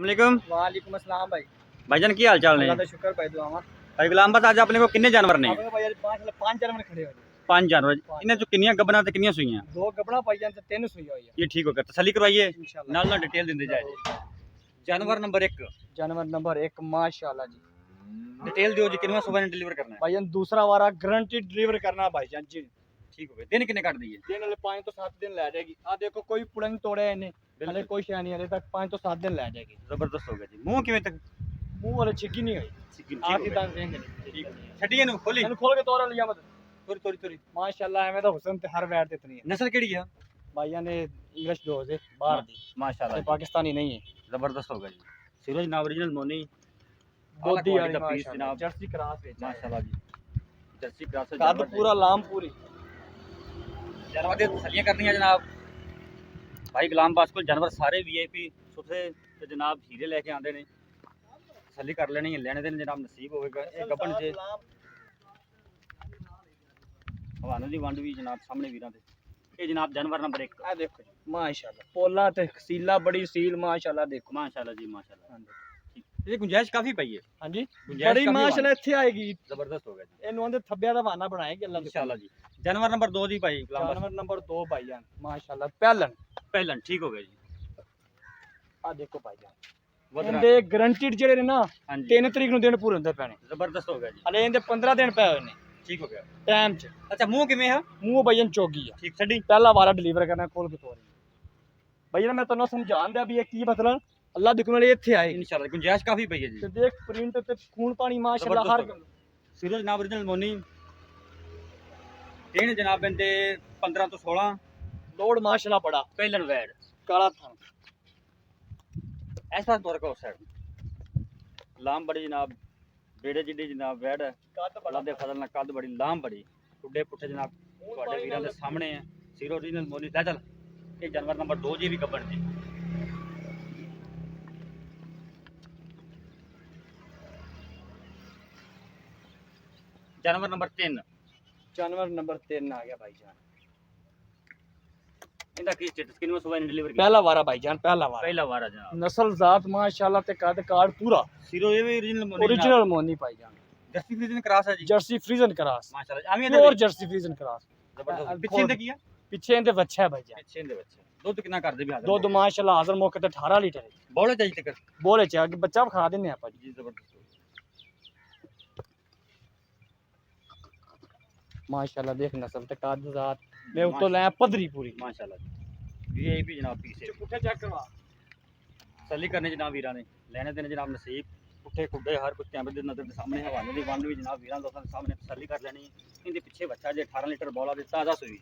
वालेकुम। वालेकुम अस्सलाम भाई। भाईजान की हाल चाल ने? अल्लाह का शुक्र भाई दुआवा। भाई गुलाम बस आज अपने को कितने जानवर ने? अपने भाई पांच जानवर खड़े हो। 5 जानवर। इन्हें जो किन्नियां गबना ते किन्नियां सुईयां? 2 गबड़ा भाईजान ते 3 सुई हुई है। ये ठीक हो गया, तसल्ली करवाइए। इंशाल्लाह नाल ना डिटेल दिंदे जाए जी। जानवर नंबर 1 जानवर नंबर 1 माशाल्लाह जी। डिटेल दियो जी, किनवा सुबह ने डिलीवर करना है? भाईजान दूसरा वारा गारंटी डिलीवर करना भाईजान जी। ठीक हो गया। दिन कितने काट दिए? दिन वाले 5 तो 7 दिन ले जाएगी। आ देखो कोई पुड़ा नहीं तोड़े इन्हें, हले कोई शय नहीं, हले तक 5 तो 7 दिन ले जाएगी। जबरदस्त हो गया जी। मुंह किवें तक? मुंह वाले छिगी नहीं हुई। आखिर दांत देंगे ठीक छटिए नु खोली। इन्हें खोल के तोड़ लिया मत। थोड़ी थोड़ी थोड़ी माशाल्लाह हमें तो हुस्न ते हर वैट इतनी है। नस्ल केड़ी है? भाईजान ने इंग्लिश डोज है बाहर दी, माशाल्लाह जी। पाकिस्तानी नहीं है। जबरदस्त हो गया जी। सूरज ना ओरिजिनल मोनी गोदी वाली दा पीस माशाल्लाह जनाब। जर्सी क्रॉस है माशाल्लाह जी। जर्सी क्रॉस से कद पूरा लाम पूरी जानवर दी तसल्लियां करनी है जनाब। भाई गुलाम बास को जानवर सारे वीआईपी सुथे ते जनाब हीरे लेके आंदे ने, तसल्ली कर लेनी है, लेने देने जनाब नसीब होवेगा। ये गबन से हवाने दी वंड भी जनाब सामने वीरां ते। ये जनाब जानवर नंबर 1। आ देखो माशाल्लाह पोला ते सीला बड़ी सील माशाल्लाह देखो माशाल्लाह जी माशाल्लाह। ठीक। ये गुंजाइश काफी पई है। हां जी गुंजाइश बड़ी काफी माशाल्लाह इत्थे आएगी। जबरदस्त हो गया जी। इन्हों दे थब्बिया दा बहाना बनाएगी अल्लाह इंशाल्लाह जी। जानवर नंबर 2 जी भाई गुलाम बास। जानवर नंबर 2 भाईजान माशाल्लाह पहलन पहलन ठीक हो गया जी। आ देखो भाईजान वधरा इनदे गारंटीड जेड़े ने ना हां जी 3 तरीक नु दिन पूरे होंदे पैने। जबरदस्त हो गया जी। हले इनदे 15 दिन पए होए ने ठीक हो गया। टाइम च। अच्छा मुंह किवें है? मुंह भाईजान चोगी है। ठीक छड़ी। पहला वारा डिलीवर करना खोल के तोड़ भाईजान मैं तन्नो समझान दिया भी ये की मतलब अल्लाह दिखने वाले इत्थे आए इंशाल्लाह गुंजाइश काफी पई है जी। ते देख प्रिंट ते खून पानी माशाल्लाह हर सूरज नाम ओरिजिनल मोनी दिन जनाब बंदे 15 तो 16 लोड माशाल्लाह बड़ा पहलन वैड काला था ऐसा तौर का उस साइड लाम बड़ी जनाब बेड़े जिड्डी जनाब वैड है। अल्लाह दे फजल ना कद बड़ी लाम बड़ी टुडे पुठे जनाब ਤੁਹਾਡੇ ਵੀਰਾਂ ਦੇ ਸਾਹਮਣੇ ਹੈ। ਸੀਰ ओरिजिनल मोनी ਲੈ ਚੱਲ। ਇਹ ਜਾਨਵਰ ਨੰਬਰ 2 ਜੀ ਵੀ ਗੱਬਣ ਜੀ। जानवर नंबर 3 जानवर नंबर 3 आ गया भाईजान। इंदा की स्टेटस किनवा सुबह ने डिलीवर किया? पहला वारा भाईजान पहला वारा जनाब। नस्ल जात माशाल्लाह ते कद कार्ड पूरा सीरो ये भी ओरिजिनल मोनी भाईजान। जर्सी फ्रीजन क्रॉस है जी। जर्सी फ्रीजन क्रॉस माशाल्लाह आमी प्योर जर्सी फ्रीजन क्रॉस। जबरदस्त। पीछे इंदा किया? पीछे इंदे बच्चा है भाईजान। पीछे इंदे बच्चे दूध कितना कर दे भी हां। दूध माशाल्लाह हाजिर मौके ते 18 लीटर है। बोले चाहिए तक बोले च आगे बच्चा खा देने आप जी। जबरदस्त माशाल्लाह देख नस्ल ते कद जात मैं उतो ले पदरी पूरी माशाल्लाह। वीआईपी जनाब पीछे पुठे चेक करवा तसल्ली करने जनाब वीरां ने, लेने देने जनाब नसीब। पुठे खुडे हर कुछ कैमरे दे नजर दे सामने हवाले दी वंड भी जनाब वीरां दोस्तां दे सामने तसल्ली कर लेनी। इंदे पीछे बच्चा जे 18 लीटर बौला दे ताजा सुई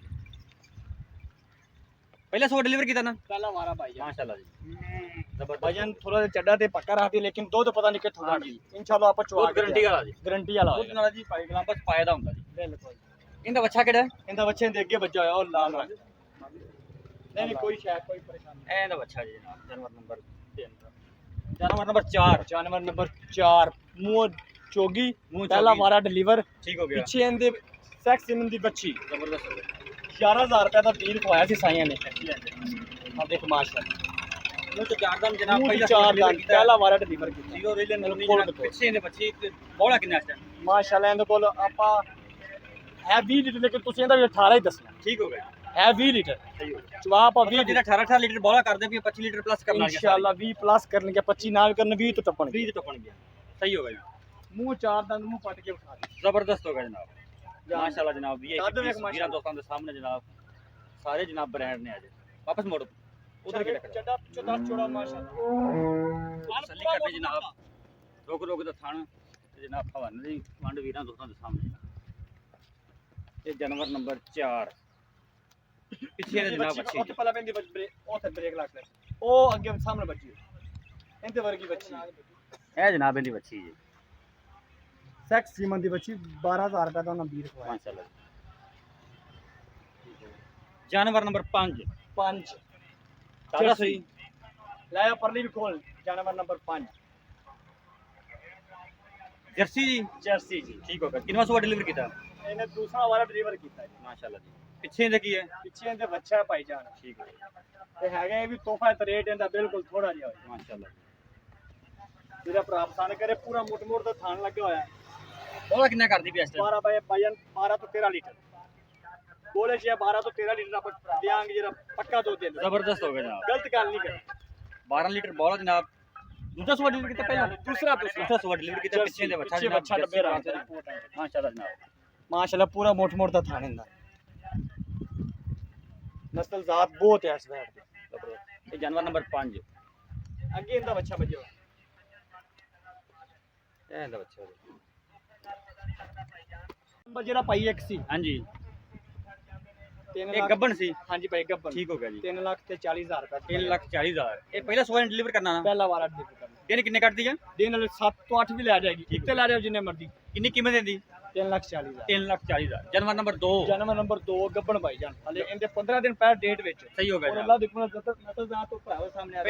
पहले सो डिलीवर किया ना पहला वारा भाईजान माशाल्लाह जी। जबरदस्त भाईजान थोड़ा चड्डा ते पक्का रहती लेकिन दूध पता नहीं किथों हाँ दी जी। इंशाल्लाह आप चुआ दूध गारंटी वाला जी। गारंटी वाला दूध नाला जी भाई गुलाम बस पाए दा हुंदा जी। बिल्कुल इंदा बच्चा केड़ा है? इंदा बच्चे दे अगे बच्चा होया और लाल रंग नहीं नहीं कोई शायद कोई परेशानी ए इंदा बच्चा जी जनाब। जानवर नंबर 3 जानवर नंबर 4 जानवर नंबर 4 मुंह चोगी मुंह पहला चोगी। वारा डिलीवर ठीक हो गया। पीछे इंदे सेक्स इन दी बच्ची जबरदस्त हो गया। 11000 रुपए दा बीर खवाया सी साईं ने हां देख माशाल्लाह मुंह तो चार दाम जनाब मुंह पहला चार डिलीवर दान कीता पहला वारा डिलीवर की जीरो ओरिजिनल मोनी खोल जनाब के पीछे इंदे बच्चे बौला किन्ना है? माशाल्लाह इंदे कोल आपा है 20 लीटर लेकिन तुसी इंदा 18 ही दसना ठीक हो गया। है 20 लीटर सही हो गया। चवा आप 20 जेड़ा 18 लीटर बौला कर दे भी 25 लीटर प्लस करना है इंशाल्लाह 20 प्लस करने के 25 ना भी करने 20 तो टपन 20 टपन गया। सही हो गया। मुंह चार दान मुंह पट के उठा दे जबरदस्त हो गया जनाब माशाल्लाह जनाब। कद वीआईपी देख माशाल्लाह। वीरां दोस्तां दे सामने जनाब सारे जनाब ब्रांड ने आज वापस मोड़ो उधर के रखो चड्डा चौड़ा चौड़ा माशाल्लाह तसल्ली करनी जनाब। रोक रोक दा थान ते जनाब हवाने दी वंड वीरां दोस्तां दे सामने। ये जानवर नंबर 4 पीछे दे जनाब अच्छी ओथे पहला पेंदी ब्रेक ओथे ब्रेक लग ले ओ अगे सामने बच्ची इंदे वर्गी बच्ची ए जनाब इंदी बच्ची जी सेक्स सीमन दी बच्ची 12000 रुपए दा ना बीर खवाया माशाल्लाह। जानवर नंबर 5 5 ताजा सही लाया परली भी खोल जानवर नंबर 5 जर्सी जी। जर्सी जी ठीक हो गया। किनवा सुबह डिलीवर किया? इन्हें दूसरा वाला डिलीवर कीता है माशाल्लाह जी। पीछे इंदा की है? पिछे इंदे बच्चा है भाईजान ठीक है ते हैगा ये भी तोहफा ते रेट इंदा बिल्कुल थोड़ा जिहा होया माशाल्लाह। ਮੇਰਾ ਭਰਾ ਪਸੰਦ ਕਰੇ ਪੂਰਾ ਮੋਟ ਦਾ ਥਾਣ ਲੱਗਿਆ ਹੋਇਆ ਹੈ। ਬੋਲਾ ਕਿੰਨਾ ਕਰਦੀ ਪਈ ਇਸ ਟਾਈਮ 12 ਬਾਏ ਵਜਨ 12 ਤੋਂ 13 ਲੀਟਰ ਬੋਲੇ ਸੀ 12 ਤੋਂ 13 ਲੀਟਰ ਆਪਾਂ ਦਿਆਂਗੇ ਜਿਹੜਾ ਪੱਕਾ ਦੁੱਧ ਦੇ ਜ਼ਬਰਦਸਤ ਹੋ ਗਿਆ ਜਨਾਬ। ਗਲਤ ਗੱਲ ਨਹੀਂ ਕਰ 12 ਲੀਟਰ ਬੋਲਾ ਜਨਾਬ। ਦੂਜਾ ਸਵਾ ਡਿਲੀਵਰ ਕੀਤਾ ਪਹਿਲਾਂ ਦੂਸਰਾ ਸਵਾ ਡਿਲੀਵਰ ਕੀਤਾ ਪਿੱਛੇ ਦੇ ਬੱਚਾ ਜਨਾਬ। ਬੱਚਾ ਡੱਬੇ ਰਾਤ ਮਾਸ਼ਾਅੱਲਾ ਜਨਾਬ। ਮਾਸ਼ਾਅੱਲਾ ਪੂਰਾ ਮੋਟ ਦਾ ਥਾਣ ਹੁੰਦਾ ਨਸਲ ਜ਼ਾਤ ਬਹੁਤ ਹੈ ਇਸ ਵੈੜ ਦੀ ਜ਼ਬਰਦਸਤ। ਇਹ ਜਾਨਵਰ ਨੰਬਰ 5 ਅੱਗੇ ਇਹਦਾ ਬੱਚਾ ਵੱਜਿਆ ਇਹ ਇਹਦਾ ਬੱਚਾ ਨੰਬਰ ਜਿਹੜਾ ਭਾਈ ਇੱਕ ਸੀ ਹਾਂਜੀ 3 ਇਹ ਲੱਖ ਗੱਬਣ ਸੀ। ਹਾਂਜੀ ਭਾਈ ਗੱਬਨ ਠੀਕ ਹੋ ਗਿਆ ਜੀ। 3 ਲੱਖ ਤੇ 40,000 ਰੁਪਏ 3,40,000 ਇਹ ਪਹਿਲਾ ਸਵਾ ਡਿਲੀਵਰ ਕਰਨਾ ਨਾ। ਪਹਿਲਾ ਵਾਰ ਅੱਡੇ ਤੇ ਕਰਨਾ ਦਿਨ ਕਿੰਨੇ ਕੱਟਦੀ ਹੈ? ਦਿਨ ਨਾਲ 7 ਤੋਂ 8 ਵੀ ਲੈ ਜਾਏਗੀ ਕਿਤੇ ਲੈ ਜਾਓ ਜਿੰਨੇ ਮਰਜ਼ੀ ਕਿੰਨੀ ਕੀਮਤ ਦਿੰਦੀ? 3,40,000 3,40,000। ਜਾਨਵਰ ਨੰਬਰ 2 ਜਨਮ ਨੰਬਰ 2 ਗੱਬਨ ਭਾਈ ਜਾਨ ਹਲੇ ਇਹਦੇ 15 ਦਿਨ ਪਹਿਲਾਂ ਡੇਟ ਵਿੱਚ ਸਹੀ ਹੋ ਗਿਆ ਔਰ ਜੀ। ਅੱਲਾਹ ਦੀ ਨਸਲ ਜ਼ਾਤ ਤੋਂ ਭਰਾਵਾ ਸਾਹਮਣੇ ਆ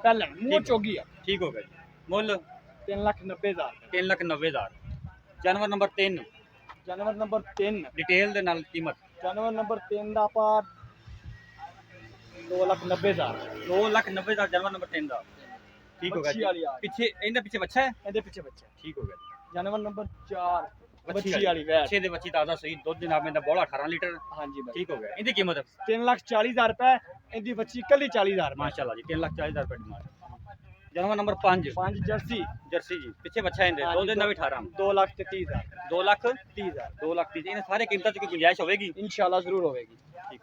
ਪਹਿਲਣ ਮੂੰਹ ਚੋਗੀ ਆ ਠੀਕ ਹੋ ਗਿਆ ਜੀ। ਮੁੱਲ 3,90,000 3,90,000। ਜਾਨਵਰ ਨੰਬਰ 3 ਜਾਨਵਰ ਨੰਬਰ 3 ਡਿਟੇਲ ਦੇ ਨਾਲ ਕੀਮਤ ਜਾਨਵਰ ਨੰਬਰ 3 ਦਾ ਆਪਾਂ 2,90,000 2,90,000 ਜਾਨਵਰ ਨੰਬਰ 3 ਦਾ ਠੀਕ ਹੋ ਗਿਆ ਬੱਚੀ ਵਾਲੀ ਆ। ਜੀ। ਪਿੱਛੇ ਇਹਦੇ ਪਿੱਛੇ ਬੱਚਾ ਹੈ। ਇਹਦੇ ਪਿੱਛੇ ਬੱਚਾ ਠੀਕ ਹੋ ਗਿਆ ਜੀ। ਜਾਨਵਰ ਨੰਬਰ 4 ਬੱਚੀ ਬੱਚੀ ਵਾਲੀ ਵੈੜ ਪਿੱਛੇ ਦੇ ਬੱਚੀ ਤਾਜ਼ਾ ਸਹੀ ਦੁੱਧ ਜਨਾਬ ਇਹਦਾ ਬੋਲਾ 18 ਲੀਟਰ ਹਾਂਜੀ ਭਾਈ ਠੀਕ ਹੋ ਗਿਆ। ਇਹਦੀ ਕੀਮਤ 3,40,000 ਰੁਪਏ ਇਹਦੀ ਬੱਚੀ ਕੱਲੀ 40,000 ਰੁਪਏ ਮਾਸ਼ਾਅੱਲਾ ਜੀ 3,40,000 ਰੁਪਏ ਡਿਮਾਂਡ। ਜਾਨਵਰ ਨੰਬਰ 5 5 ਜਰਸੀ ਜਰਸੀ ਜੀ ਪਿੱਛੇ ਬੱਚਾ ਇਹਦੇ ਦੁੱਧ ਦਾ ਵੀ 18 2,30,000 2,30,000 2,30,000 ਇਹਨਾਂ ਸਾਰੇ ਕੀਮਤਾਂ 'ਚ ਕੋਈ ਗੁੰਜਾਇਸ਼ ਹੋਵੇਗੀ ਇਨਸ਼ਾਅੱਲਾ ਜ਼ਰੂਰ ਹੋਵੇਗੀ ਠੀਕ